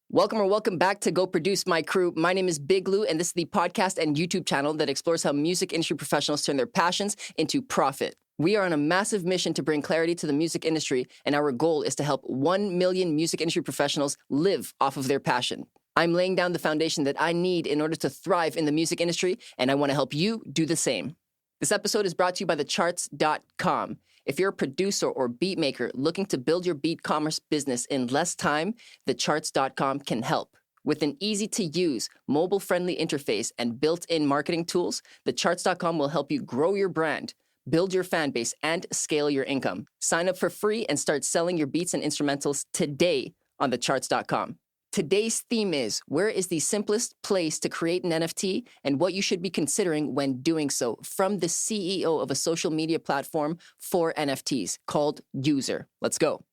Welcome back to Go Produce My Crew. My name is Big Lou, and this is the podcast and YouTube channel that explores how music industry professionals turn their passions into profit. We are on a massive mission to bring clarity to the music industry, and our goal is to help 1 million music industry professionals live off of their passion. I'm laying down the foundation that I need in order to thrive in the music industry, and I want to help you do the same. This episode is brought to you by thecharts.com. If you're a producer or beat maker looking to build your beat commerce business in less time, thecharts.com can help. With an easy-to-use, mobile-friendly interface and built-in marketing tools, thecharts.com will help you grow your brand, build your fan base, and scale your income. Sign up for free and start selling your beats and instrumentals today on thecharts.com. Today's theme is, where is the simplest place to create an NFT and what you should be considering when doing so, from the CEO of a social media platform for NFTs called User. Let's go.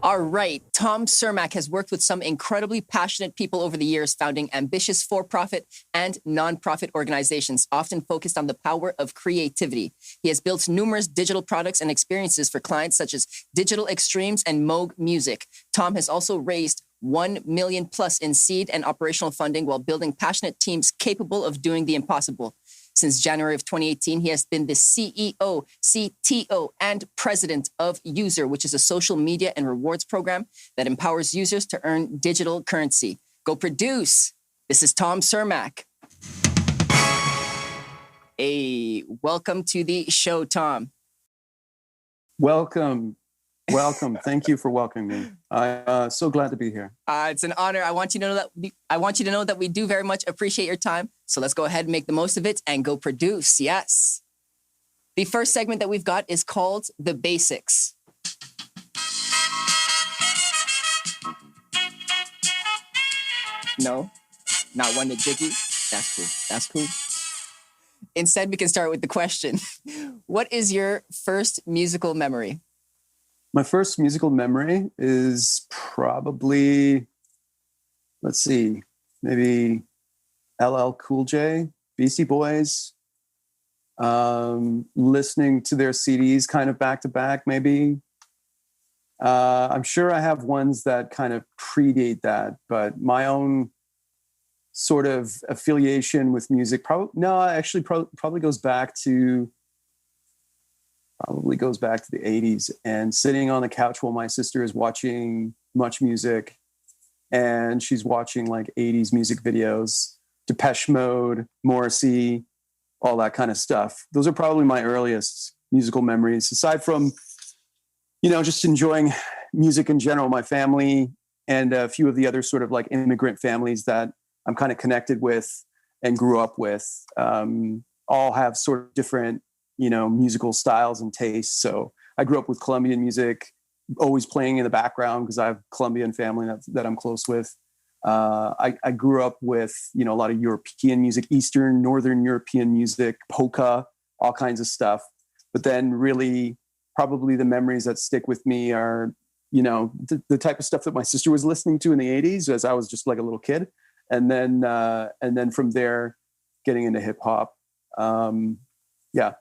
All right, Tom Cermak has worked with some incredibly passionate people over the years, founding ambitious for-profit and non-profit organizations, often focused on the power of creativity. He has built numerous digital products and experiences for clients such as Digital Extremes and Moog Music. Tom has also raised 1 million plus in seed and operational funding while building passionate teams capable of doing the impossible. Since January of 2018, he has been the CEO, CTO, and president of User, which is a social media and rewards program that empowers users to earn digital currency. Go Produce. This is Tom Cermak. Hey, welcome to the show, Tom. Welcome. Thank you for welcoming me. I'm so glad to be here. It's an honor. I want you to know that we do very much appreciate your time. So let's go ahead and make the most of it and go produce. Yes. The first segment that we've got is called The Basics. No, not one to jiggy. That's cool. Instead, we can start with the question. What is your first musical memory? My first musical memory is probably, maybe LL Cool J, Beastie Boys, listening to their CDs kind of back to back, maybe. I'm sure I have ones that kind of predate that, but my own sort of affiliation with music probably goes back to the 80s, and sitting on the couch while my sister is watching Much Music and she's watching like 80s music videos, Depeche Mode, Morrissey, all that kind of stuff. Those are probably my earliest musical memories, aside from, just enjoying music in general. My family and a few of the other sort of like immigrant families that I'm kind of connected with and grew up with, all have sort of different musical styles and tastes. So I grew up with Colombian music, always playing in the background because I have Colombian family that I'm close with. I grew up with, a lot of European music, Eastern, Northern European music, polka, all kinds of stuff. But then really probably the memories that stick with me are, the type of stuff that my sister was listening to in the 80s as I was just like a little kid. And then from there, getting into hip hop. Yeah.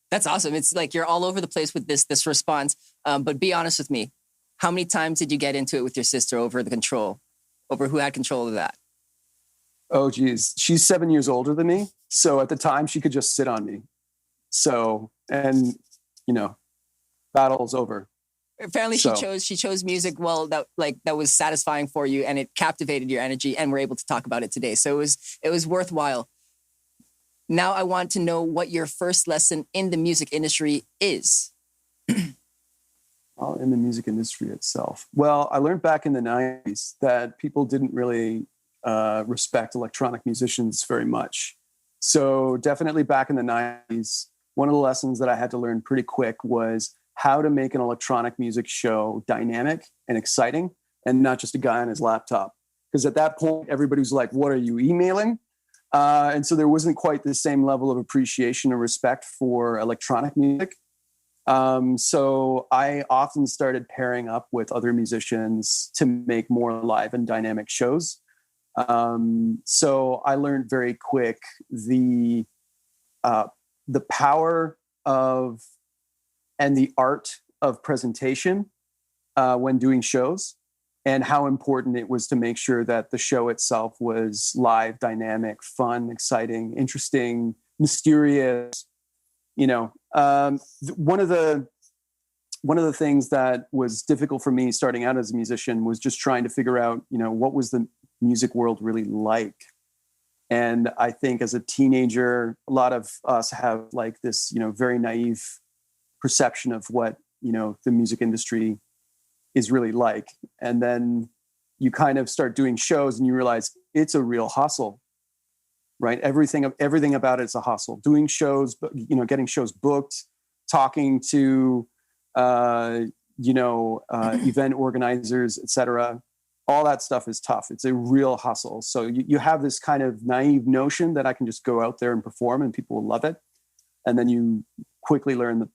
That's awesome. It's like you're all over the place with this response. But be honest with me. How many times did you get into it with your sister over who had control of that? Oh, geez. She's 7 years older than me. So at the time she could just sit on me. So, and battle's over. Apparently she chose music that was satisfying for you, and it captivated your energy, and we're able to talk about it today. So it was worthwhile. Now I want to know what your first lesson in the music industry is. Well, in the music industry itself. Well, I learned back in the 90s that people didn't really respect electronic musicians very much. So definitely back in the 90s, one of the lessons that I had to learn pretty quick was how to make an electronic music show dynamic and exciting, and not just a guy on his laptop. Because at that point, everybody was like, what are you, emailing? And so there wasn't quite the same level of appreciation or respect for electronic music. So I often started pairing up with other musicians to make more live and dynamic shows. So I learned very quick the power of and the art of presentation when doing shows, and how important it was to make sure that the show itself was live, dynamic, fun, exciting, interesting, mysterious. One of the things that was difficult for me starting out as a musician was just trying to figure out, what was the music world really like. And I think as a teenager, a lot of us have like this, very naive perception of what, the music industry is really like. And then you kind of start doing shows and you realize it's a real hustle, right? Everything about it's a hustle. Doing shows, getting shows booked, talking to, event organizers, etc. All that stuff is tough. It's a real hustle. So you have this kind of naive notion that I can just go out there and perform and people will love it. And then you quickly learn that,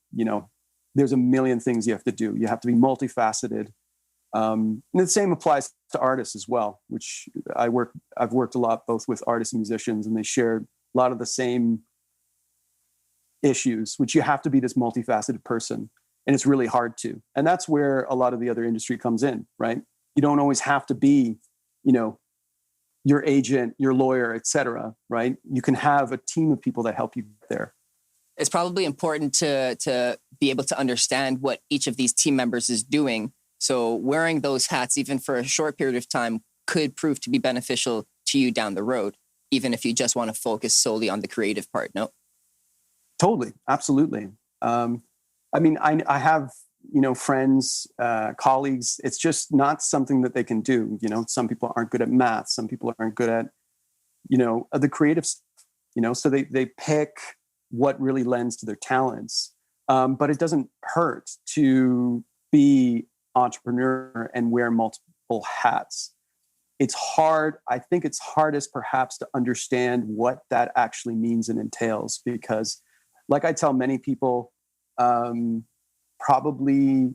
there's a million things you have to do. You have to be multifaceted. And the same applies to artists as well, which I've worked a lot both with artists and musicians, and they share a lot of the same issues, which you have to be this multifaceted person. And it's really hard to. And that's where a lot of the other industry comes in, right? You don't always have to be, your agent, your lawyer, et cetera, right? You can have a team of people that help you get there. It's probably important to be able to understand what each of these team members is doing. So wearing those hats, even for a short period of time, could prove to be beneficial to you down the road, even if you just want to focus solely on the creative part, no? Totally. Absolutely. I have, friends, colleagues. It's just not something that they can do. Some people aren't good at math. Some people aren't good at, the creative stuff, so they pick what really lends to their talents. But it doesn't hurt to be entrepreneur and wear multiple hats. It's hard. I think it's hardest perhaps to understand what that actually means and entails, because like I tell many people, probably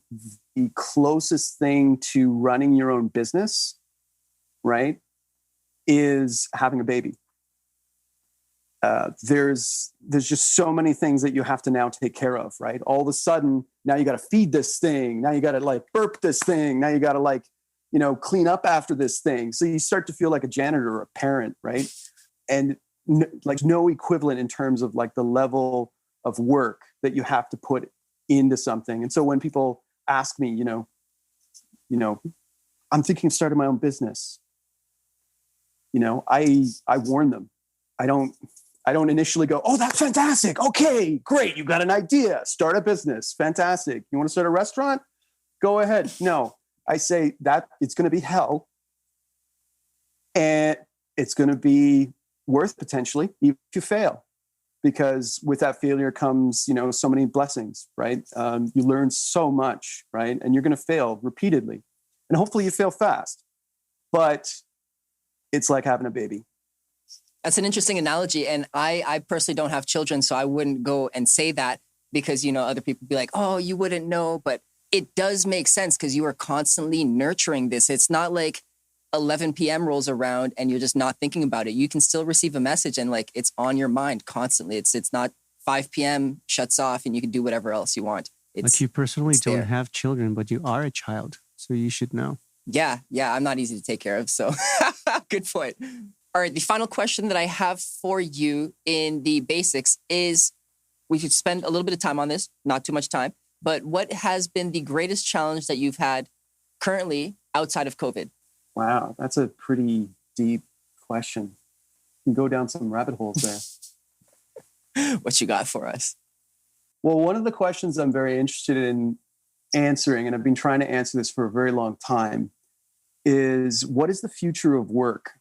the closest thing to running your own business, right, is having a baby. There's just so many things that you have to now take care of, right? All of a sudden, now you got to feed this thing. Now you got to burp this thing. Now you got to clean up after this thing. So you start to feel like a janitor or a parent, right? And no equivalent in terms of the level of work that you have to put into something. And so when people ask me, I'm thinking of starting my own business, I warn them. I don't initially go, oh, that's fantastic. Okay, great. You got an idea. Start a business. Fantastic. You want to start a restaurant? Go ahead. No, I say that it's going to be hell. And it's going to be worth potentially even if you fail. Because with that failure comes, so many blessings, right? You learn so much, right? And you're going to fail repeatedly. And hopefully you fail fast. But it's like having a baby. That's an interesting analogy. And I personally don't have children, so I wouldn't go and say that because, other people be like, oh, you wouldn't know. But it does make sense because you are constantly nurturing this. It's not like 11 p.m. rolls around and you're just not thinking about it. You can still receive a message and it's on your mind constantly. It's not 5 p.m. shuts off and you can do whatever else you want. But you personally don't have children, but you are a child. So you should know. Yeah. I'm not easy to take care of. So good point. All right. The final question that I have for you in the basics is, we could spend a little bit of time on this, not too much time, but what has been the greatest challenge that you've had currently outside of COVID? Wow, that's a pretty deep question. You can go down some rabbit holes there. What you got for us? Well, one of the questions I'm very interested in answering, and I've been trying to answer this for a very long time, is what is the future of work?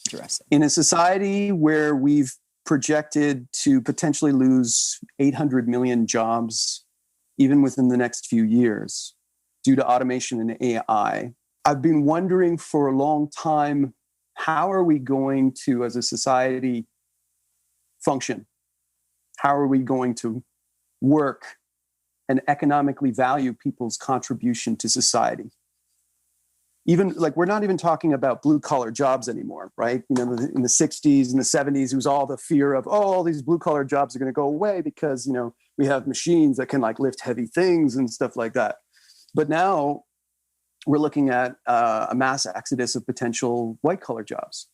Interesting. In a society where we've projected to potentially lose 800 million jobs, even within the next few years, due to automation and AI, I've been wondering for a long time, how are we going to, as a society, function? How are we going to work and economically value people's contribution to society? even like, we're not even talking about blue collar jobs anymore, right? You know, in the 60s and the 70s, it was all the fear of, oh, all these blue collar jobs are going to go away because, you know, we have machines that can like lift heavy things and stuff like that. But now we're looking at a mass exodus of potential white collar jobs.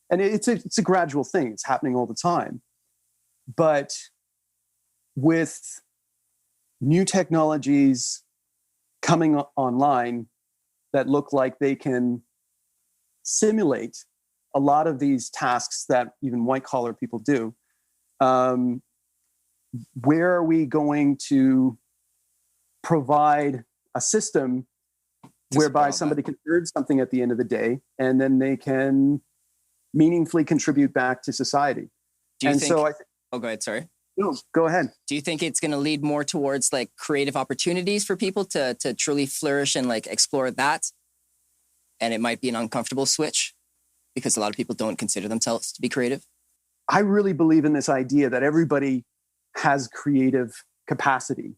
And it's a gradual thing. It's happening all the time. But with new technologies coming online that look like they can simulate a lot of these tasks that even white collar people do, where are we going to provide a system whereby somebody can earn something at the end of the day and then they can meaningfully contribute back to society? Do you think? So oh, go ahead. Sorry. No, go ahead. Do you think it's going to lead more towards like creative opportunities for people to truly flourish and like explore that? And it might be an uncomfortable switch because a lot of people don't consider themselves to be creative. I really believe in this idea that everybody has creative capacity,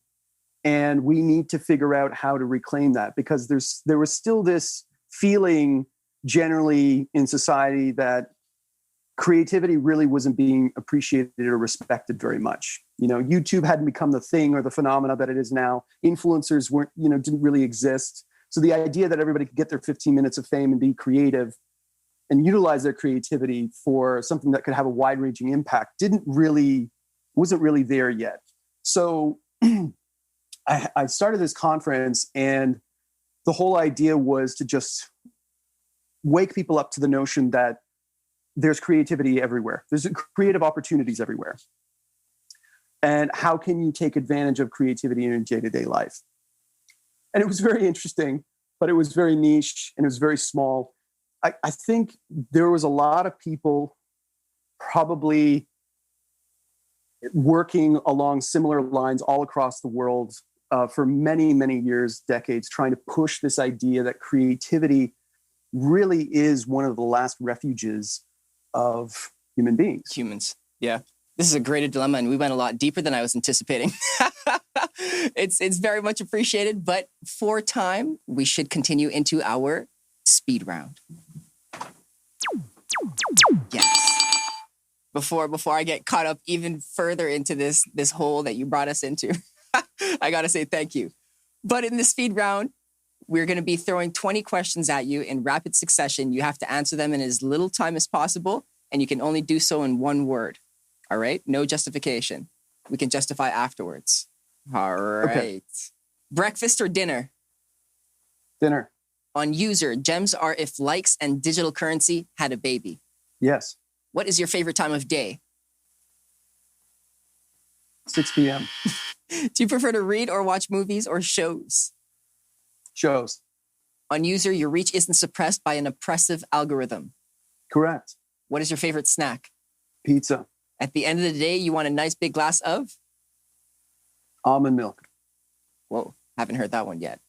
and we need to figure out how to reclaim that, because there was still this feeling generally in society that creativity really wasn't being appreciated or respected very much. You know, YouTube hadn't become the thing or the phenomena that it is now. Influencers weren't, you know, didn't really exist. So the idea that everybody could get their 15 minutes of fame and be creative and utilize their creativity for something that could have a wide-ranging impact wasn't really there yet. So I started this conference, and the whole idea was to just wake people up to the notion that there's creativity everywhere. There's creative opportunities everywhere. And how can you take advantage of creativity in your day-to-day life? And it was very interesting, but it was very niche and it was very small. I think there was a lot of people probably working along similar lines all across the world for many, many years, decades, trying to push this idea that creativity really is one of the last refuges of human beings. Humans. Yeah. This is a great dilemma, and we went a lot deeper than I was anticipating. It's very much appreciated, but for time, we should continue into our speed round. Yes. Before I get caught up even further into this hole that you brought us into, I got to say thank you. But in the speed round, we're going to be throwing 20 questions at you in rapid succession. You have to answer them in as little time as possible, and you can only do so in one word. All right? No justification. We can justify afterwards. All right. Okay. Breakfast or dinner? Dinner. On user, gems are if likes and digital currency had a baby. Yes. What is your favorite time of day? 6 p.m. Do you prefer to read or watch movies or shows? Shows. On user, your reach isn't suppressed by an oppressive algorithm. Correct. What is your favorite snack? Pizza. At the end of the day, you want a nice big glass of? Almond milk. Whoa, haven't heard that one yet.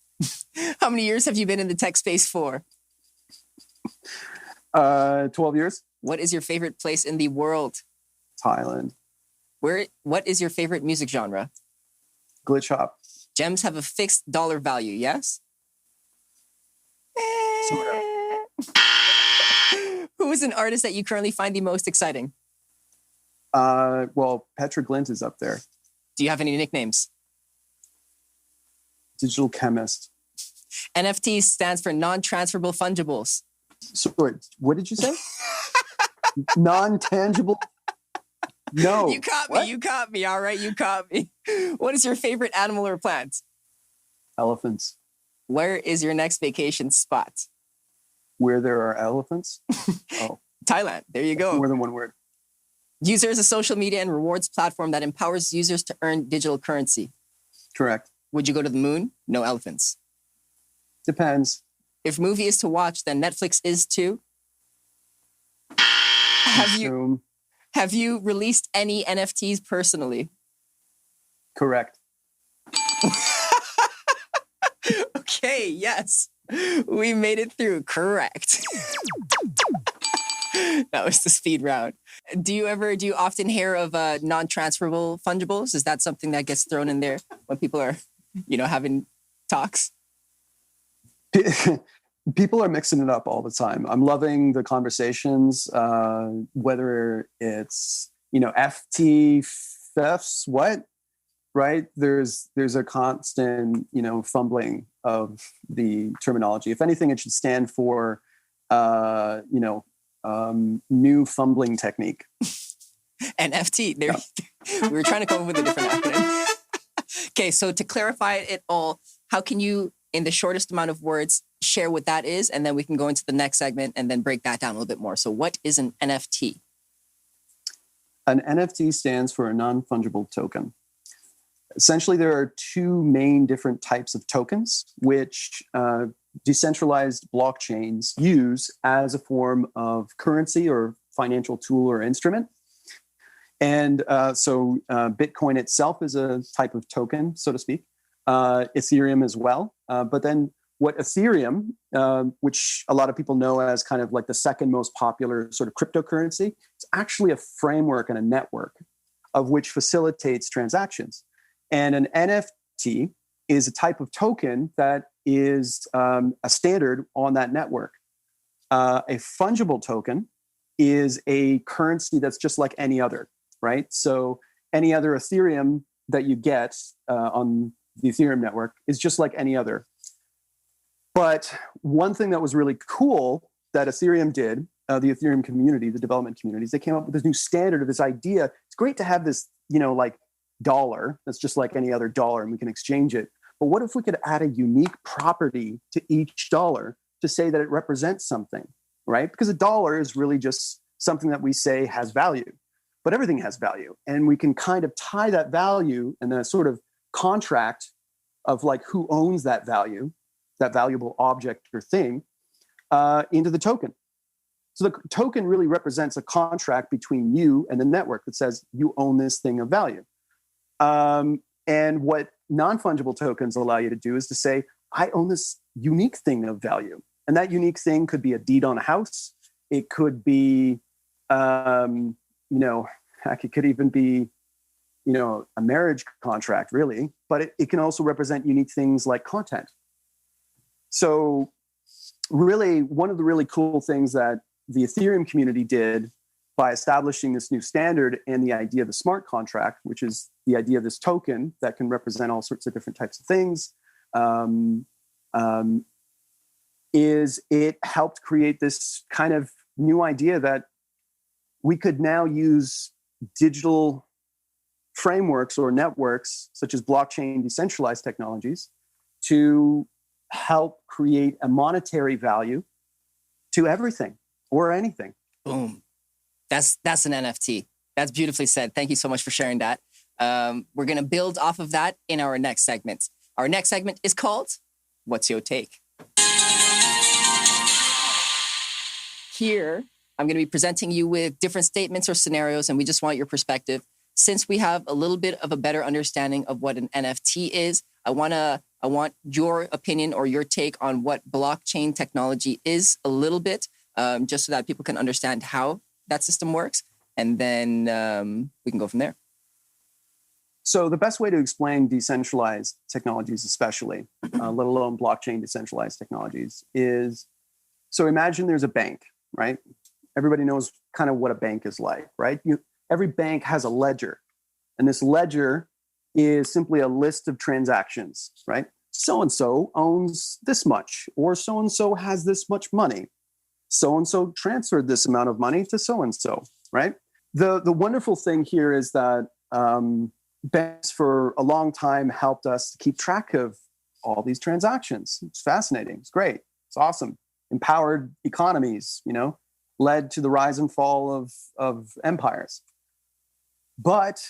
How many years have you been in the tech space for? 12 years. What is your favorite place in the world? Thailand. What is your favorite music genre? Glitch hop. Gems have a fixed dollar value, yes? Sort of. Who is an artist that you currently find the most exciting? Well, Petra Glint is up there. Do you have any nicknames? Digital chemist. NFTs stands for non-transferable fungibles. Sorry, what did you say? Non-tangible? No. You caught me. What? You caught me. All right, you caught me. What is your favorite animal or plant? Elephants. Where is your next vacation spot? Where there are elephants? Oh. Thailand. There you go. More than one word. User is a social media and rewards platform that empowers users to earn digital currency. Correct. Would you go to the moon? No elephants. Depends. If movie is to watch, then Netflix is too. Have you released any NFTs personally? Correct. Okay, yes. We made it through. Correct. That was the speed round. Do you often hear of non-transferable fungibles? Is that something that gets thrown in there when people are, having talks? People are mixing it up all the time. I'm loving the conversations, whether it's, FT, thefts, what, right? There's a constant, fumbling of the terminology. If anything, it should stand for, new fumbling technique. NFT. There, we were trying to come up with a different acronym. Okay, so to clarify it all, how can you, in the shortest amount of words, share what that is, and then we can go into the next segment and then break that down a little bit more. So what is an NFT? An NFT stands for a non-fungible token. Essentially, there are two main different types of tokens, which decentralized blockchains use as a form of currency or financial tool or instrument. And so Bitcoin itself is a type of token, so to speak. Ethereum as well. But then what Ethereum, which a lot of people know as kind of like the second most popular sort of cryptocurrency, it's actually a framework and a network of which facilitates transactions. And an NFT is a type of token that is a standard on that network. A fungible token is a currency that's just like any other, right? So any other Ethereum that you get on the Ethereum network is just like any other. But one thing that was really cool that Ethereum did, the Ethereum community, the development communities, they came up with this new standard of this idea. It's great to have this, like dollar that's just like any other dollar and we can exchange it. But what if we could add a unique property to each dollar to say that it represents something, right? Because a dollar is really just something that we say has value, but everything has value. And we can kind of tie that value and the sort of contract of like who owns that value, that valuable object or thing, into the token. So the token really represents a contract between you and the network that says you own this thing of value. And what non-fungible tokens allow you to do is to say, I own this unique thing of value. And that unique thing could be a deed on a house. It could be, it could even be, a marriage contract, really. But it can also represent unique things like content. So really, one of the really cool things that the Ethereum community did by establishing this new standard and the idea of the smart contract, which is the idea of this token that can represent all sorts of different types of things, is it helped create this kind of new idea that we could now use digital frameworks or networks, such as blockchain decentralized technologies, to help create a monetary value to everything or anything. Boom. That's an NFT. That's beautifully said. Thank you so much for sharing that. We're going to build off of that in our next segment. Our next segment is called What's Your Take? Here, I'm going to be presenting you with different statements or scenarios, and we just want your perspective. Since we have a little bit of a better understanding of what an NFT is, I want your opinion or your take on what blockchain technology is a little bit, just so that people can understand how that system works. And then we can go from there. So the best way to explain decentralized technologies, especially, let alone blockchain decentralized technologies, is, so imagine there's a bank, right? Everybody knows kind of what a bank is like, right? Every bank has a ledger, and this ledger is simply a list of transactions, right? So-and-so owns this much, or so-and-so has this much money. So-and-so transferred this amount of money to so-and-so, right? The wonderful thing here is that banks for a long time helped us keep track of all these transactions. It's fascinating. It's great. It's awesome. Empowered economies, led to the rise and fall of empires. But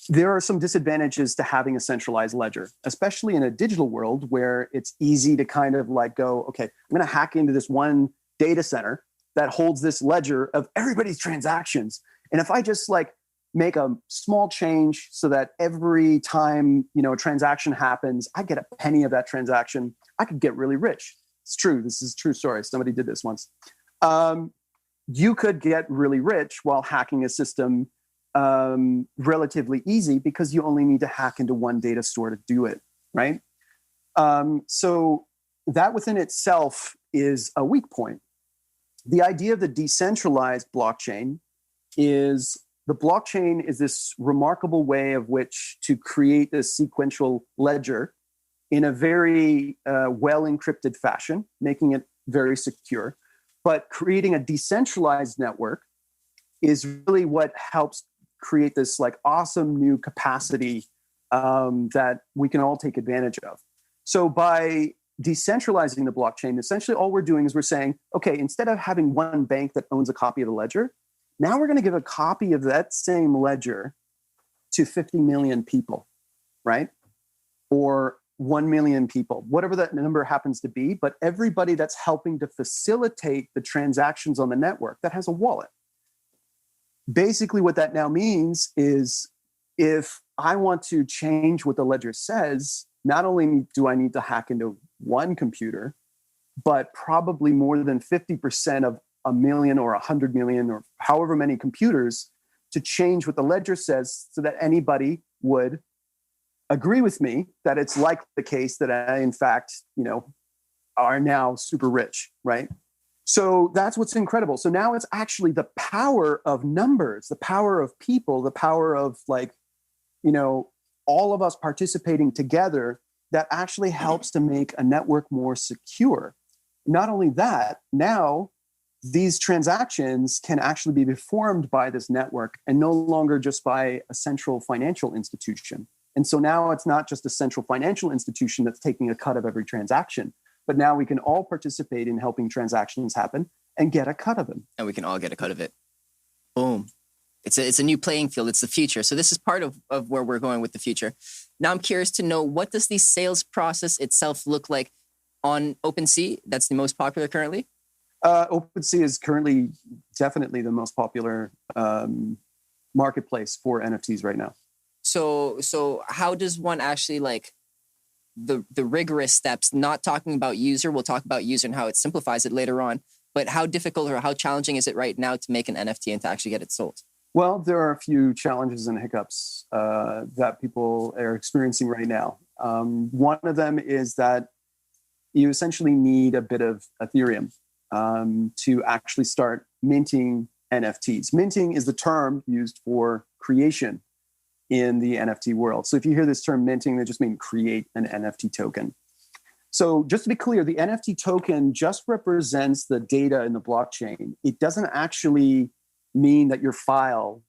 there are some disadvantages to having a centralized ledger, especially in a digital world where it's easy to kind of like go, okay, I'm going to hack into this one data center that holds this ledger of everybody's transactions. And if I just like make a small change so that every time, a transaction happens, I get a penny of that transaction, I could get really rich. It's true. This is a true story. Somebody did this once. You could get really rich while hacking a system relatively easy because you only need to hack into one data store to do it, right? So that within itself is a weak point. The idea of the decentralized blockchain is the blockchain is this remarkable way of which to create a sequential ledger in a very well encrypted fashion, making it very secure. But creating a decentralized network is really what helps create this like awesome new capacity that we can all take advantage of. So by decentralizing the blockchain, essentially all we're doing is we're saying, okay, instead of having one bank that owns a copy of the ledger, now we're going to give a copy of that same ledger to 50 million people, right? Or 1 million people, whatever that number happens to be, but everybody that's helping to facilitate the transactions on the network that has a wallet. Basically, what that now means is if I want to change what the ledger says, not only do I need to hack into one computer, but probably more than 50% of 1 million or 100 million or however many computers to change what the ledger says so that anybody would agree with me that it's likely the case that I, in fact, are now super rich, right? So that's what's incredible. So now it's actually the power of numbers, the power of people, the power of all of us participating together that actually helps to make a network more secure. Not only that, now these transactions can actually be performed by this network and no longer just by a central financial institution. And so now it's not just a central financial institution that's taking a cut of every transaction, but now we can all participate in helping transactions happen and get a cut of them. And we can all get a cut of it. Boom. It's a new playing field. It's the future. So this is part of where we're going with the future. Now I'm curious to know, what does the sales process itself look like on OpenSea? That's the most popular currently? OpenSea is currently definitely the most popular marketplace for NFTs right now. So how does one actually the rigorous steps, not talking about user, we'll talk about user and how it simplifies it later on, but how difficult or how challenging is it right now to make an NFT and to actually get it sold? Well, there are a few challenges and hiccups that people are experiencing right now. One of them is that you essentially need a bit of Ethereum to actually start minting NFTs. Minting is the term used for creation in the NFT world. So if you hear this term minting, they just mean create an NFT token. So just to be clear, the NFT token just represents the data in the blockchain. It doesn't actually mean that your file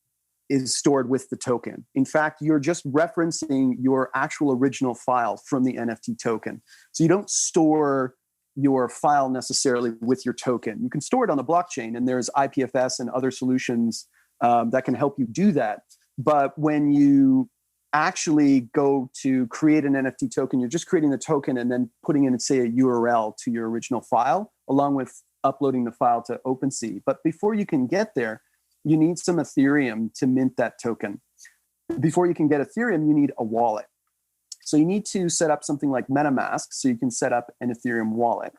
is stored with the token. In fact, you're just referencing your actual original file from the NFT token. So you don't store your file necessarily with your token. You can store it on the blockchain, and there's IPFS and other solutions that can help you do that. But when you actually go to create an NFT token, you're just creating the token and then putting in, say, a URL to your original file, along with uploading the file to OpenSea. But before you can get there, you need some Ethereum to mint that token. Before you can get Ethereum, you need a wallet. So you need to set up something like MetaMask so you can set up an Ethereum wallet.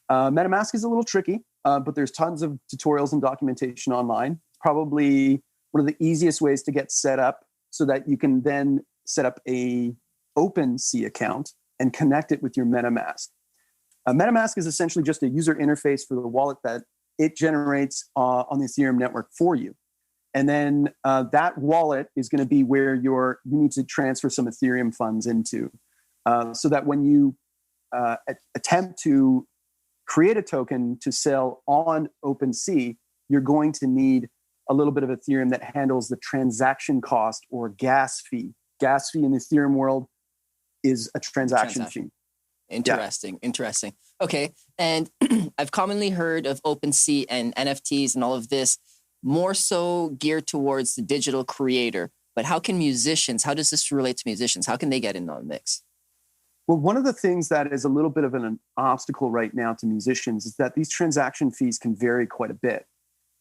MetaMask is a little tricky, but there's tons of tutorials and documentation online. Probably one of the easiest ways to get set up so that you can then set up a OpenSea account and connect it with your MetaMask. MetaMask is essentially just a user interface for the wallet that it generates on the Ethereum network for you. And then that wallet is going to be where you need to transfer some Ethereum funds into, so that when you attempt to create a token to sell on OpenSea, you're going to need a little bit of Ethereum that handles the transaction cost or gas fee. Gas fee in the Ethereum world is a transaction fee. Interesting. Okay. And I've commonly heard of OpenSea and NFTs and all of this more so geared towards the digital creator. But how does this relate to musicians? How can they get in on the mix? Well, one of the things that is a little bit of an obstacle right now to musicians is that these transaction fees can vary quite a bit.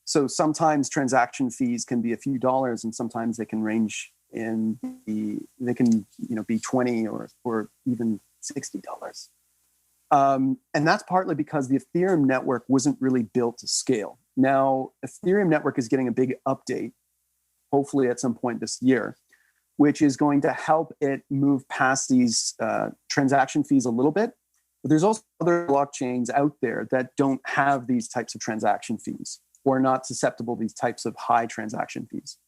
So sometimes transaction fees can be a few dollars, and sometimes they can range be 20 or even $60. And that's partly because the Ethereum network wasn't really built to scale. Now, Ethereum network is getting a big update, hopefully at some point this year, which is going to help it move past these transaction fees a little bit But there's also other blockchains out there that don't have these types of transaction fees or are not susceptible to these types of high transaction fees.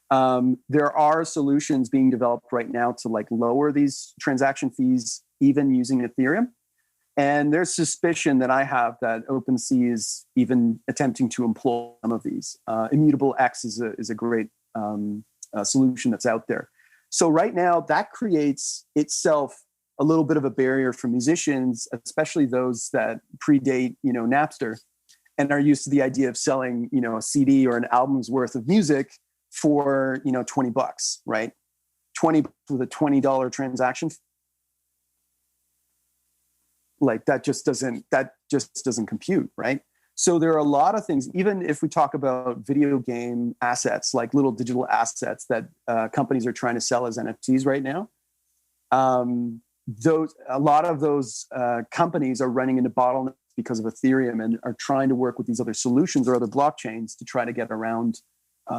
There are solutions being developed right now to like lower these transaction fees, even using Ethereum. And there's suspicion that I have that OpenSea is even attempting to employ some of these. Immutable X is a great solution that's out there. So right now, that creates itself a little bit of a barrier for musicians, especially those that predate, Napster, and are used to the idea of selling, a CD or an album's worth of music for, $20, right? 20 with a $20 transaction. Like that just doesn't compute, right? So there are a lot of things, even if we talk about video game assets, like little digital assets that companies are trying to sell as NFTs right now. A lot of those companies are running into bottlenecks because of Ethereum and are trying to work with these other solutions or other blockchains to try to get around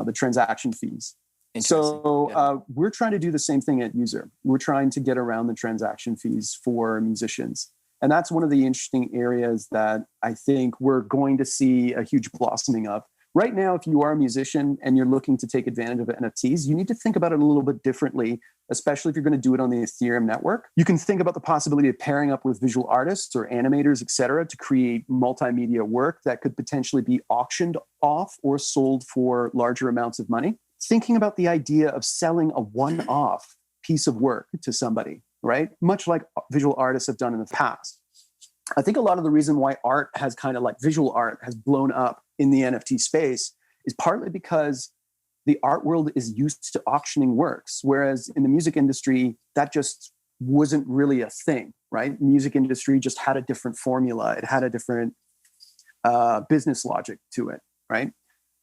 the transaction fees. So we're trying to do the same thing at User. We're trying to get around the transaction fees for musicians. And that's one of the interesting areas that I think we're going to see a huge blossoming of. Right now, if you are a musician and you're looking to take advantage of NFTs, you need to think about it a little bit differently, especially if you're going to do it on the Ethereum network. You can think about the possibility of pairing up with visual artists or animators, et cetera, to create multimedia work that could potentially be auctioned off or sold for larger amounts of money. Thinking about the idea of selling a one-off piece of work to somebody, right? Much like visual artists have done in the past. I think a lot of the reason why art has kind of like visual art has blown up in the NFT space is partly because the art world is used to auctioning works, whereas in the music industry, that just wasn't really a thing, right? Music industry just had a different formula. It had a different business logic to it, right?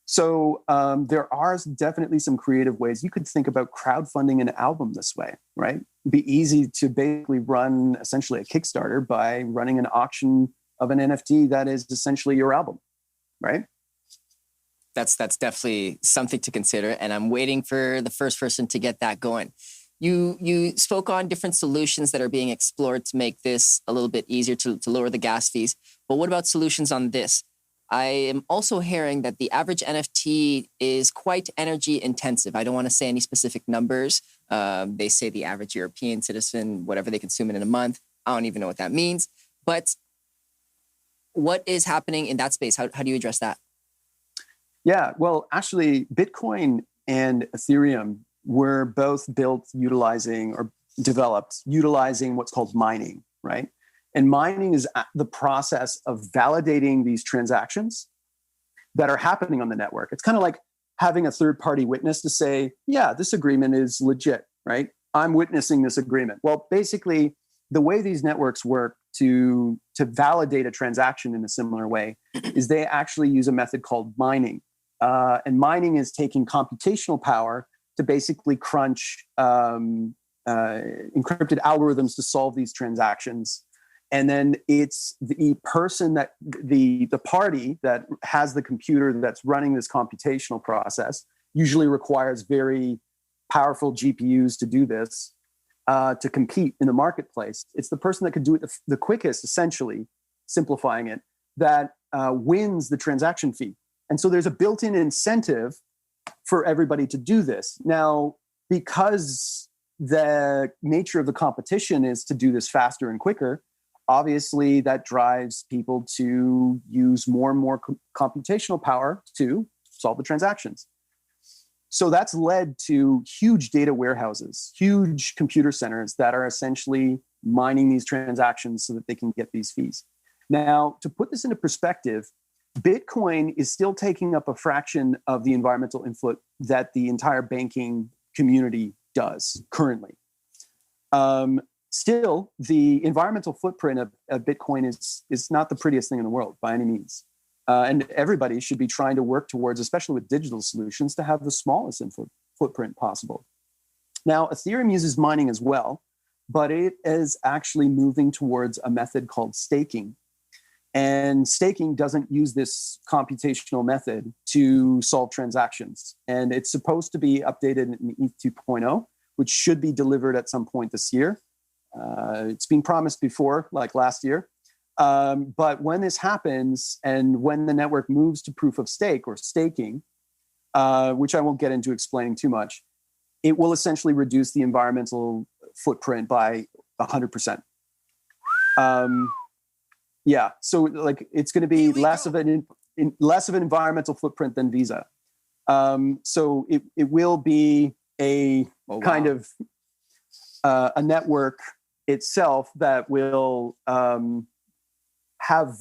So there are definitely some creative ways. You could think about crowdfunding an album this way, right? It'd be easy to basically run essentially a Kickstarter by running an auction of an NFT that is essentially your album, right? That's definitely something to consider, and I'm waiting for the first person to get that going. You spoke on different solutions that are being explored to make this a little bit easier to lower the gas fees, but what about solutions on this? I am also hearing that the average NFT is quite energy intensive. I don't want to say any specific numbers. They say the average European citizen, whatever they consume in a month. I don't even know what that means. But what is happening in that space? How do you address that? Yeah, well, actually, Bitcoin and Ethereum were both built utilizing or developed utilizing what's called mining, right? And mining is the process of validating these transactions that are happening on the network. It's kind of like having a third-party witness to say, yeah, this agreement is legit, right? I'm witnessing this agreement. Well, basically, the way these networks work to validate a transaction in a similar way is they actually use a method called mining. And mining is taking computational power to basically crunch encrypted algorithms to solve these transactions. And then it's the person that the party that has the computer that's running this computational process usually requires very powerful GPUs to do this, to compete in the marketplace. It's the person that could do it the quickest, essentially, simplifying it, that wins the transaction fee. And so there's a built-in incentive for everybody to do this. Now, because the nature of the competition is to do this faster and quicker, obviously, that drives people to use more and more computational power to solve the transactions. So that's led to huge data warehouses, huge computer centers that are essentially mining these transactions so that they can get these fees. Now, to put this into perspective, Bitcoin is still taking up a fraction of the environmental input that the entire banking community does currently. Still, the environmental footprint of Bitcoin is not the prettiest thing in the world by any means. And everybody should be trying to work towards, especially with digital solutions, to have the smallest footprint possible. Now, Ethereum uses mining as well, but it is actually moving towards a method called staking. And staking doesn't use this computational method to solve transactions. And it's supposed to be updated in ETH 2.0, which should be delivered at some point this year. It's been promised before, like last year. But when this happens and when the network moves to proof of stake or staking, which I won't get into explaining too much, it will essentially reduce the environmental footprint by 100%. Yeah, so like it's going to be less of an environmental footprint than Visa. So it will be a kind of a network itself that will have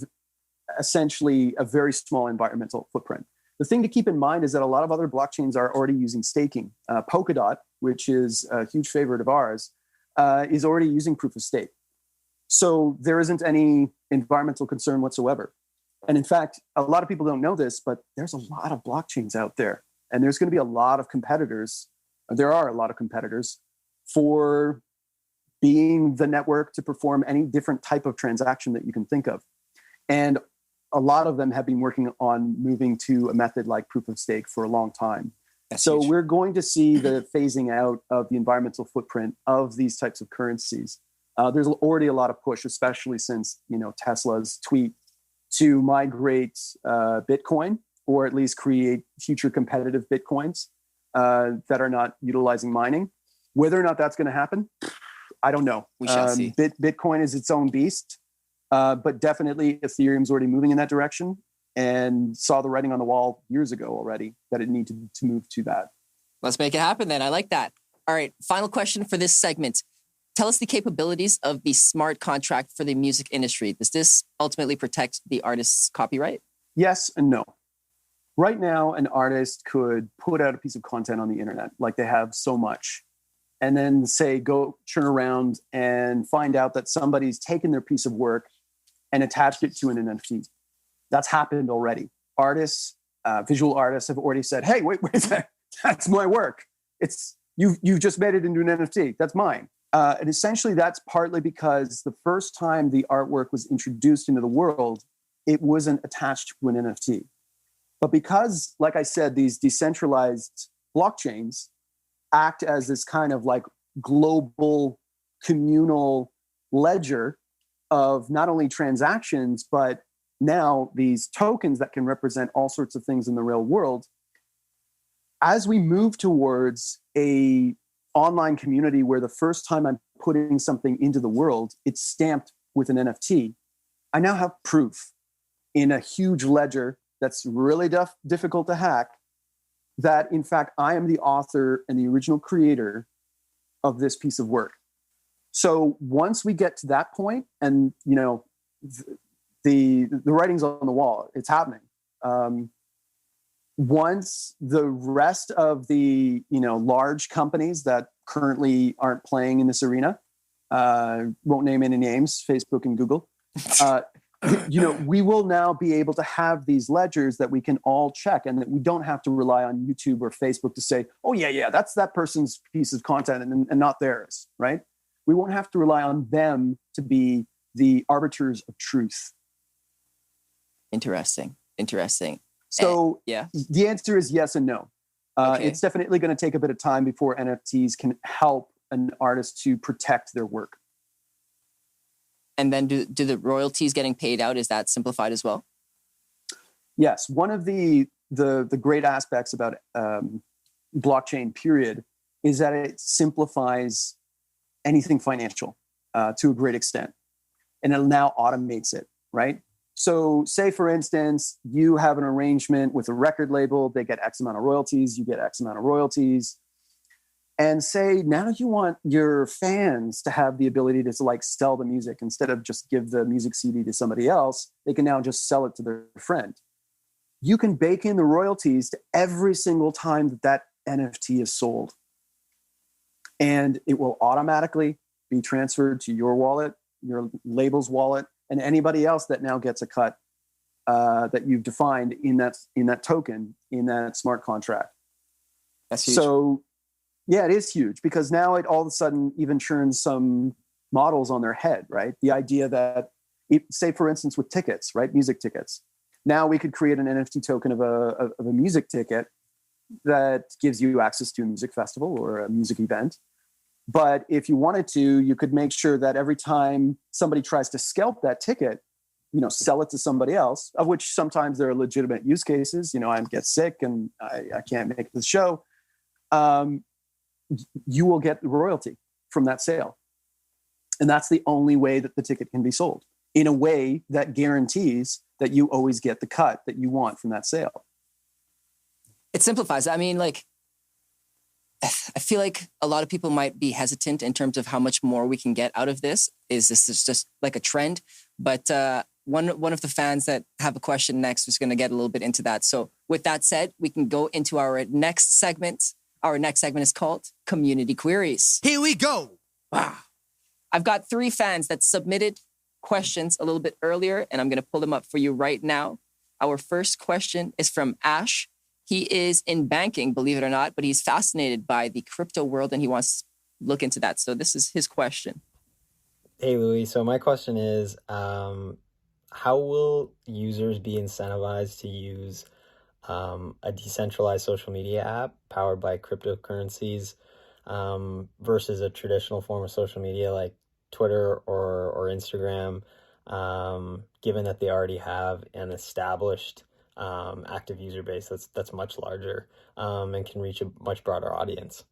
essentially a very small environmental footprint. The thing to keep in mind is that a lot of other blockchains are already using staking. Polkadot, which is a huge favorite of ours, is already using proof of stake. So there isn't any environmental concern whatsoever. And in fact, a lot of people don't know this, but there's a lot of blockchains out there. And there's going to be a lot of competitors. There are a lot of competitors for being the network to perform any different type of transaction that you can think of. And a lot of them have been working on moving to a method like proof of stake for a long time. That's so huge. We're going to see the phasing out of the environmental footprint of these types of currencies. There's already a lot of push, especially since Tesla's tweet to migrate Bitcoin, or at least create future competitive Bitcoins that are not utilizing mining. Whether or not that's going to happen, I don't know. We shall see. Bitcoin is its own beast, but definitely Ethereum's already moving in that direction and saw the writing on the wall years ago already that it needed to move to that. Let's make it happen then. I like that. All right, final question for this segment. Tell us the capabilities of the smart contract for the music industry. Does this ultimately protect the artist's copyright? Yes and no. Right now, an artist could put out a piece of content on the internet, like they have so much, and then say, go turn around and find out that somebody's taken their piece of work and attached it to an NFT. That's happened already. Artists, visual artists have already said, hey, wait a second, that's my work. You've just made it into an NFT. That's mine. And essentially, that's partly because the first time the artwork was introduced into the world, it wasn't attached to an NFT. But because, like I said, these decentralized blockchains act as this kind of like global communal ledger of not only transactions, but now these tokens that can represent all sorts of things in the real world, as we move towards a online community where the first time I'm putting something into the world, it's stamped with an NFT, I now have proof in a huge ledger that's really difficult to hack that, in fact, I am the author and the original creator of this piece of work. So once we get to that point, and the writing's on the wall, it's happening. Once the rest of the large companies that currently aren't playing in this arena, won't name any names, Facebook and Google, we will now be able to have these ledgers that we can all check, and that we don't have to rely on YouTube or Facebook to say, oh yeah, that's that person's piece of content and not theirs, right? We won't have to rely on them to be the arbiters of truth. Interesting. So yeah, the answer is yes and no. Okay. It's definitely going to take a bit of time before NFTs can help an artist to protect their work. And then do the royalties getting paid out, is that simplified as well? Yes. One of the great aspects about blockchain period is that it simplifies anything financial to a great extent. And it now automates it, right? So say, for instance, you have an arrangement with a record label, they get X amount of royalties, you get X amount of royalties. And say now you want your fans to have the ability to like sell the music instead of just give the music CD to somebody else. They can now just sell it to their friend. You can bake in the royalties to every single time that NFT is sold. And it will automatically be transferred to your wallet, your label's wallet, and anybody else that now gets a cut that you've defined in that token, in that smart contract. That's huge. So yeah, it is huge, because now it all of a sudden even turns some models on their head, right? The idea that, say for instance with tickets, right? Music tickets. Now we could create an NFT token of a music ticket that gives you access to a music festival or a music event. But if you wanted to, you could make sure that every time somebody tries to scalp that ticket, sell it to somebody else, of which sometimes there are legitimate use cases. I get sick and I can't make the show. You will get the royalty from that sale. And that's the only way that the ticket can be sold, in a way that guarantees that you always get the cut that you want from that sale. It simplifies. I mean, I feel like a lot of people might be hesitant in terms of how much more we can get out of this. Is this just like a trend? But one of the fans that have a question next is going to get a little bit into that. So with that said, we can go into our next segment. Our next segment is called Community Queries. Here we go. Wow. I've got 3 fans that submitted questions a little bit earlier, and I'm going to pull them up for you right now. Our first question is from Ash. He is in banking, believe it or not, but he's fascinated by the crypto world and he wants to look into that. So this is his question. Hey, Louis. So my question is, how will users be incentivized to use a decentralized social media app powered by cryptocurrencies versus a traditional form of social media like Twitter or Instagram, given that they already have an established active user base that's much larger and can reach a much broader audience?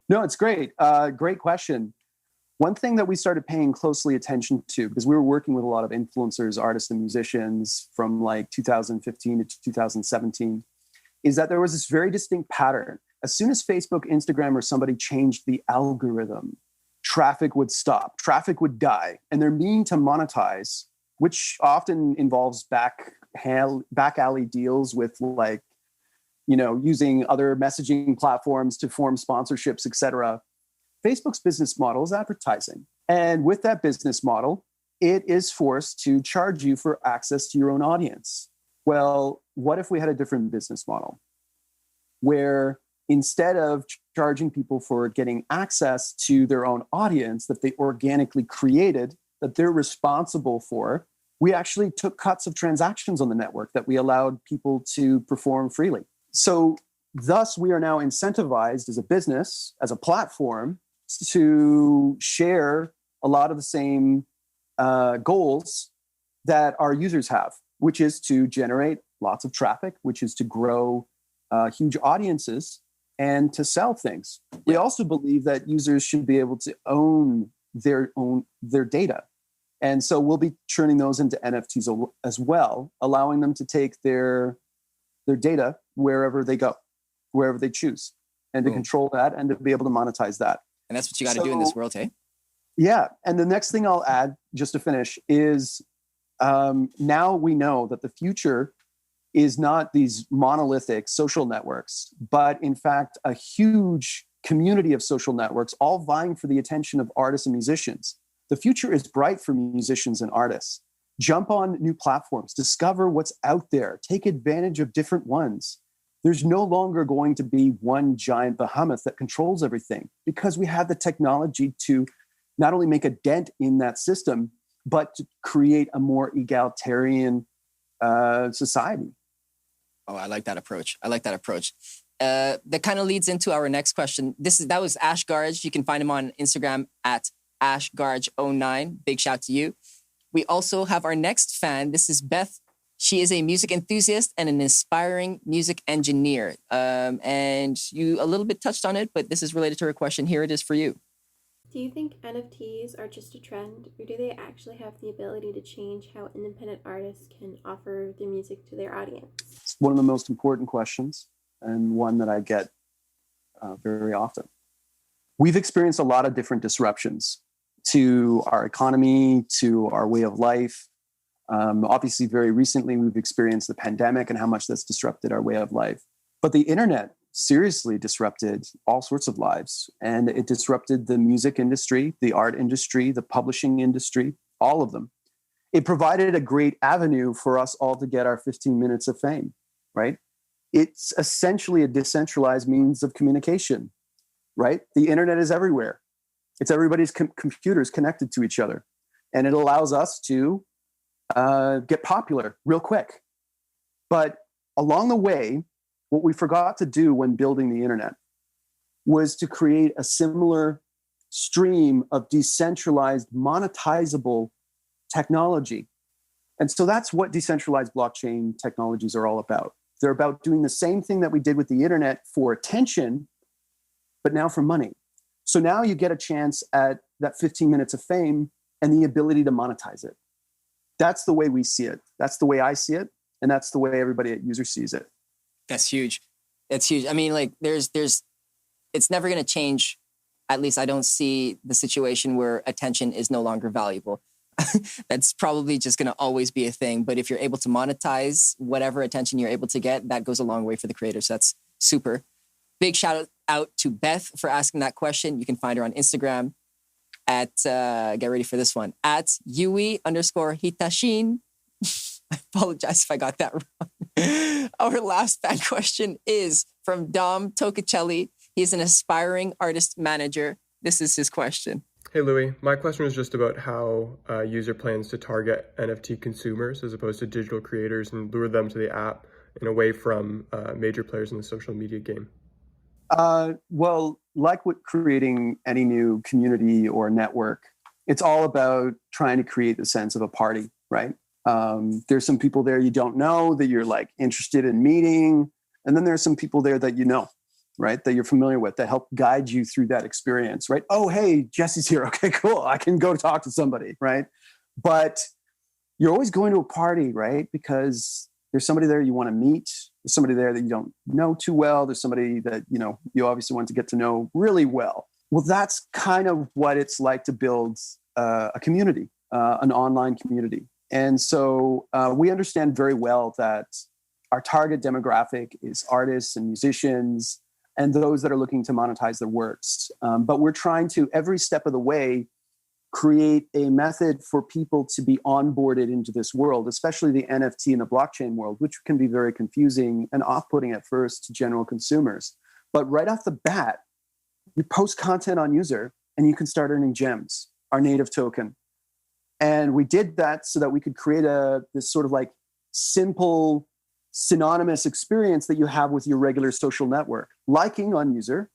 No, it's great. Great question. One thing that we started paying closely attention to, because we were working with a lot of influencers, artists, and musicians from 2015 to 2017, is that there was this very distinct pattern. As soon as Facebook, Instagram, or somebody changed the algorithm, traffic would stop, traffic would die, and they're meaning to monetize, which often involves back alley deals with using other messaging platforms to form sponsorships, etc. Facebook's business model is advertising. And with that business model, it is forced to charge you for access to your own audience. Well, what if we had a different business model where instead of charging people for getting access to their own audience that they organically created, that they're responsible for, we actually took cuts of transactions on the network that we allowed people to perform freely. So thus, we are now incentivized as a business, as a platform, to share a lot of the same goals that our users have, which is to generate lots of traffic, which is to grow huge audiences and to sell things. We also believe that users should be able to own their data. And so we'll be turning those into NFTs as well, allowing them to take their data wherever they go, wherever they choose, and to control that and to be able to monetize that. And that's what you got to do in this world, hey? Yeah. And the next thing I'll add, just to finish, is now we know that the future is not these monolithic social networks, but in fact, a huge community of social networks, all vying for the attention of artists and musicians. The future is bright for musicians and artists. Jump on new platforms, discover what's out there, take advantage of different ones. There's no longer going to be one giant behemoth that controls everything, because we have the technology to not only make a dent in that system, but to create a more egalitarian society. Oh, I like that approach. That kind of leads into our next question. That was Ash Garge. You can find him on Instagram at AshGarge09. Big shout to you. We also have our next fan. This is Beth. She is a music enthusiast and an aspiring music engineer. And you a little bit touched on it, but this is related to her question. Here it is for you. Do you think NFTs are just a trend, or do they actually have the ability to change how independent artists can offer their music to their audience? It's one of the most important questions, and one that I get very often. We've experienced a lot of different disruptions to our economy, to our way of life. Obviously, very recently, we've experienced the pandemic and how much that's disrupted our way of life. But the internet seriously disrupted all sorts of lives. And it disrupted the music industry, the art industry, the publishing industry, all of them. It provided a great avenue for us all to get our 15 minutes of fame, right? It's essentially a decentralized means of communication, right? The internet is everywhere. It's everybody's computers connected to each other. And it allows us to get popular real quick. But along the way, what we forgot to do when building the internet was to create a similar stream of decentralized, monetizable technology. And so that's what decentralized blockchain technologies are all about. They're about doing the same thing that we did with the internet for attention, but now for money. So now you get a chance at that 15 minutes of fame and the ability to monetize it. That's the way we see it. That's the way I see it. And that's the way everybody at User sees it. That's huge. It's huge. I mean, like it's never going to change. At least I don't see the situation where attention is no longer valuable. That's probably just going to always be a thing. But if you're able to monetize whatever attention you're able to get, that goes a long way for the creators. That's super. Big shout out to Beth for asking that question. You can find her on Instagram at, get ready for this one, at Yui_Hitashin. I apologize if I got that wrong. Our last fan question is from Dom Tocacelli. He's an aspiring artist manager. This is his question. Hey, Louis. My question was just about how User plans to target NFT consumers as opposed to digital creators and lure them to the app and away from major players in the social media game. Well, like with creating any new community or network, it's all about trying to create the sense of a party, right? There's some people there you don't know that you're like interested in meeting. And then there's some people there that you know, right? That you're familiar with, that help guide you through that experience, right? Oh, hey, Jesse's here. Okay, cool. I can go talk to somebody, right? But you're always going to a party, right? Because there's somebody there you want to meet. There's somebody there that you don't know too well. There's somebody that, you know, you obviously want to get to know really well. Well, that's kind of what it's like to build a community, an online community. And so we understand very well that our target demographic is artists and musicians and those that are looking to monetize their works. But we're trying to, every step of the way, create a method for people to be onboarded into this world, especially the NFT and the blockchain world, which can be very confusing and off-putting at first to general consumers. But right off the bat, you post content on User and you can start earning gems, our native token. And we did that so that we could create this sort of like simple, synonymous experience that you have with your regular social network. Liking on User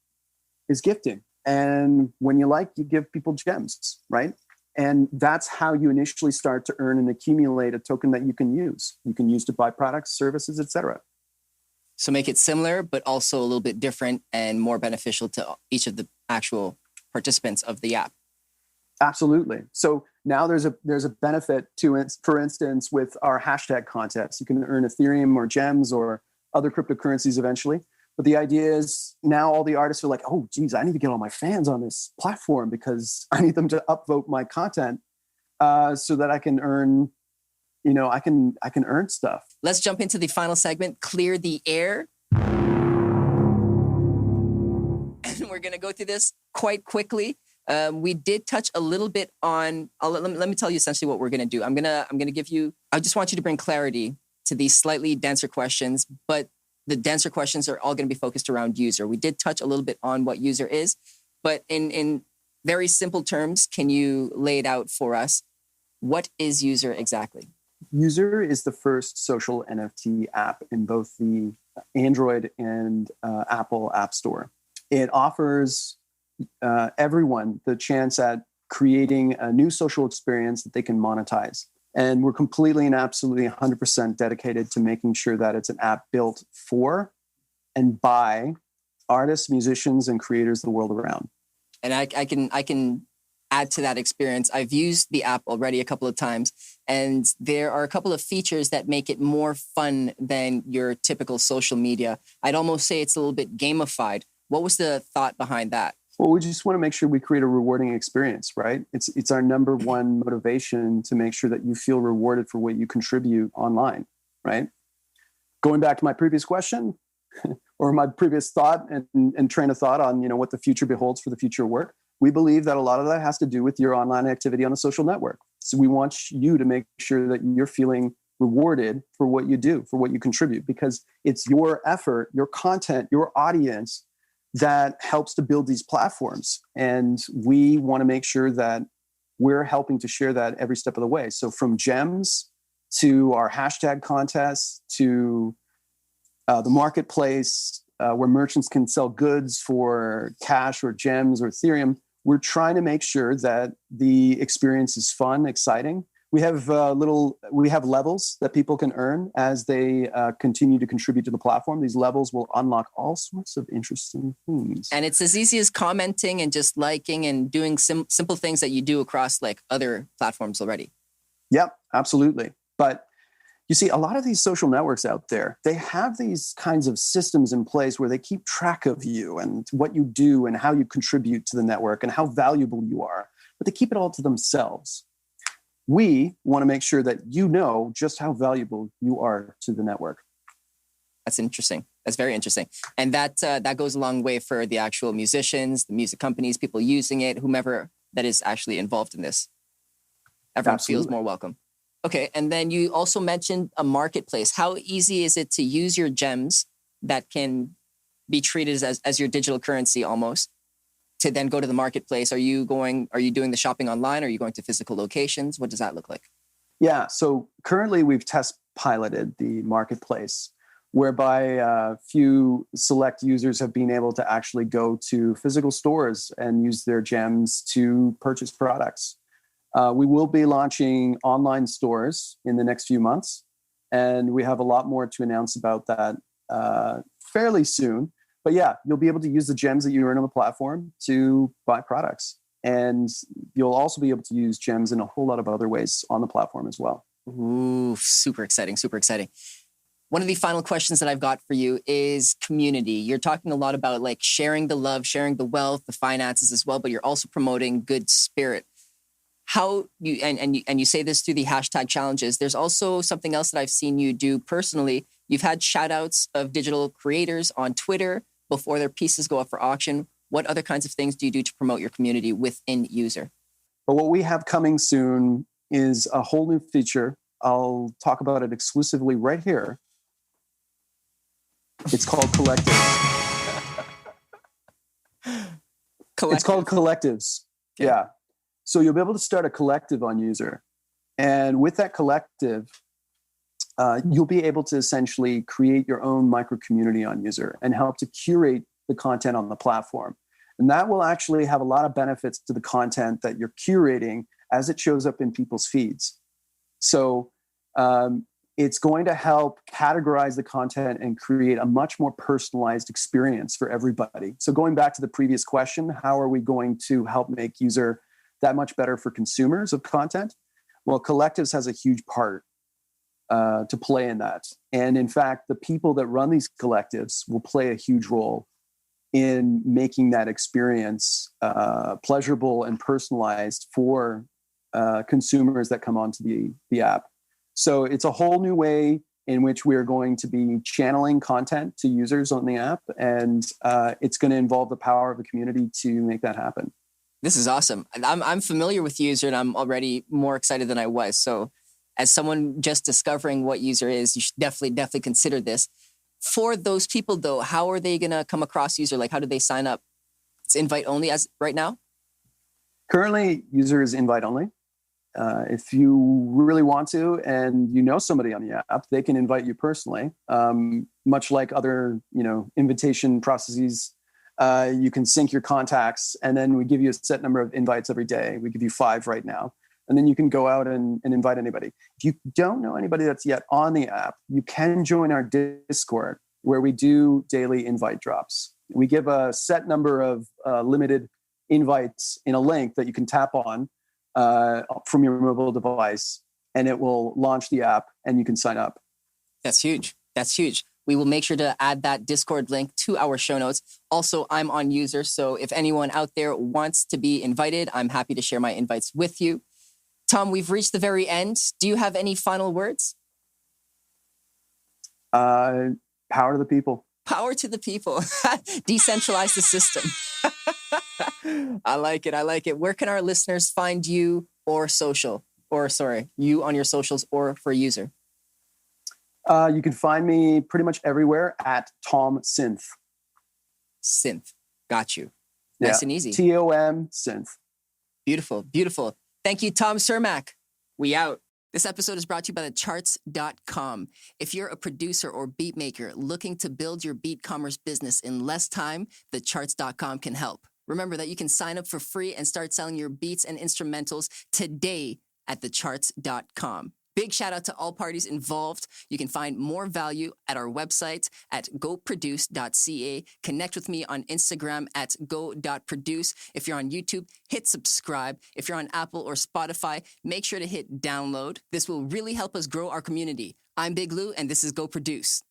is gifting. And when you like, you give people gems, right? And that's how you initially start to earn and accumulate a token that you can use. You can use to buy products, services, etc. So make it similar, but also a little bit different and more beneficial to each of the actual participants of the app. Absolutely. So now there's a benefit to it. For instance, with our hashtag contest, you can earn Ethereum or gems or other cryptocurrencies eventually. But the idea is now all the artists are like, oh, geez, I need to get all my fans on this platform because I need them to upvote my content so that I can earn, you know, I can earn stuff. Let's jump into the final segment, Clear the Air. And we're going to go through this quite quickly. We did touch a little bit on, let me tell you essentially what we're going to do. I'm going to give you, I just want you to bring clarity to these slightly denser questions, but the denser questions are all going to be focused around User. We did touch a little bit on what User is, but in very simple terms, can you lay it out for us? What is User exactly? User is the first social NFT app in both the Android and Apple App Store. It offers everyone the chance at creating a new social experience that they can monetize. And we're completely and absolutely 100% dedicated to making sure that it's an app built for and by artists, musicians, and creators the world around. And I can add to that experience. I've used the app already a couple of times, and there are a couple of features that make it more fun than your typical social media. I'd almost say it's a little bit gamified. What was the thought behind that? Well, we just want to make sure we create a rewarding experience, right? It's our number one motivation to make sure that you feel rewarded for what you contribute online, right? Going back to my previous question or my previous thought and train of thought on, you know, what the future beholds for the future of work, we believe that a lot of that has to do with your online activity on a social network. So we want you to make sure that you're feeling rewarded for what you do, for what you contribute, because it's your effort, your content, your audience that helps to build these platforms. And we want to make sure that we're helping to share that every step of the way. So from gems to our hashtag contests to the marketplace where merchants can sell goods for cash or gems or Ethereum, we're trying to make sure that the experience is fun, exciting. We have levels that people can earn as they continue to contribute to the platform. These levels will unlock all sorts of interesting things. And it's as easy as commenting and just liking and doing simple things that you do across like other platforms already. Yep, absolutely. But you see, a lot of these social networks out there, they have these kinds of systems in place where they keep track of you and what you do and how you contribute to the network and how valuable you are, but they keep it all to themselves. We want to make sure that you know just how valuable you are to the network. That's interesting. That's very interesting. And that goes a long way for the actual musicians, the music companies, people using it, whomever that is actually involved in this. Everyone Absolutely. feels more welcome. Okay. And then you also mentioned a marketplace. How easy is it to use your gems that can be treated as your digital currency almost to then go to the marketplace? Are you doing the shopping online? Are you going to physical locations? What does that look like? Yeah. So currently we've test piloted the marketplace, whereby a few select users have been able to actually go to physical stores and use their gems to purchase products. We will be launching online stores in the next few months, and we have a lot more to announce about that fairly soon. But yeah, you'll be able to use the gems that you earn on the platform to buy products. And you'll also be able to use gems in a whole lot of other ways on the platform as well. Ooh, super exciting, super exciting. One of the final questions that I've got for you is community. You're talking a lot about like sharing the love, sharing the wealth, the finances as well, but you're also promoting good spirit. How you and you say this through the hashtag challenges. There's also something else that I've seen you do personally. You've had shout outs of digital creators on Twitter before their pieces go up for auction. What other kinds of things do you do to promote your community within User? But what we have coming soon is a whole new feature. I'll talk about it exclusively right here. It's called Collectives. It's called Collectives. Okay. Yeah. So you'll be able to start a collective on User. And with that collective, you'll be able to essentially create your own micro community on User and help to curate the content on the platform. And that will actually have a lot of benefits to the content that you're curating as it shows up in people's feeds. So it's going to help categorize the content and create a much more personalized experience for everybody. So going back to the previous question, how are we going to help make User that much better for consumers of content? Well, Collectives has a huge part to play in that. And in fact, the people that run these collectives will play a huge role in making that experience pleasurable and personalized for consumers that come onto the app. So it's a whole new way in which we're going to be channeling content to users on the app. And it's going to involve the power of the community to make that happen. This is awesome. I'm familiar with User and I'm already more excited than I was. So as someone just discovering what User is, you should definitely consider this. For those people though, how are they going to come across User? Like how do they sign up? It's invite only as right now? Currently, User is invite only. If you really want to and you know somebody on the app, they can invite you personally. Much like other, invitation processes, you can sync your contacts and then we give you a set number of invites every day. We give you 5 right now. And then you can go out and invite anybody. If you don't know anybody that's yet on the app, you can join our Discord where we do daily invite drops. We give a set number of limited invites in a link that you can tap on from your mobile device, and it will launch the app and you can sign up. That's huge. That's huge. We will make sure to add that Discord link to our show notes. Also, I'm on User, so if anyone out there wants to be invited, I'm happy to share my invites with you. Tom, we've reached the very end. Do you have any final words? Power to the people. Power to the people. Decentralize the system. I like it. I like it. Where can our listeners find you you on your socials or for User? You can find me pretty much everywhere at Tom Synth. Synth. Got you. Nice and easy. TOM Synth. Beautiful. Beautiful. Thank you, Tom Cermak. We out. This episode is brought to you by thecharts.com. If you're a producer or beat maker looking to build your beat commerce business in less time, thecharts.com can help. Remember that you can sign up for free and start selling your beats and instrumentals today at thecharts.com. Big shout out to all parties involved. You can find more value at our website at goproduce.ca. Connect with me on Instagram at go.produce. If you're on YouTube, hit subscribe. If you're on Apple or Spotify, make sure to hit download. This will really help us grow our community. I'm Big Lou, and this is Go Produce.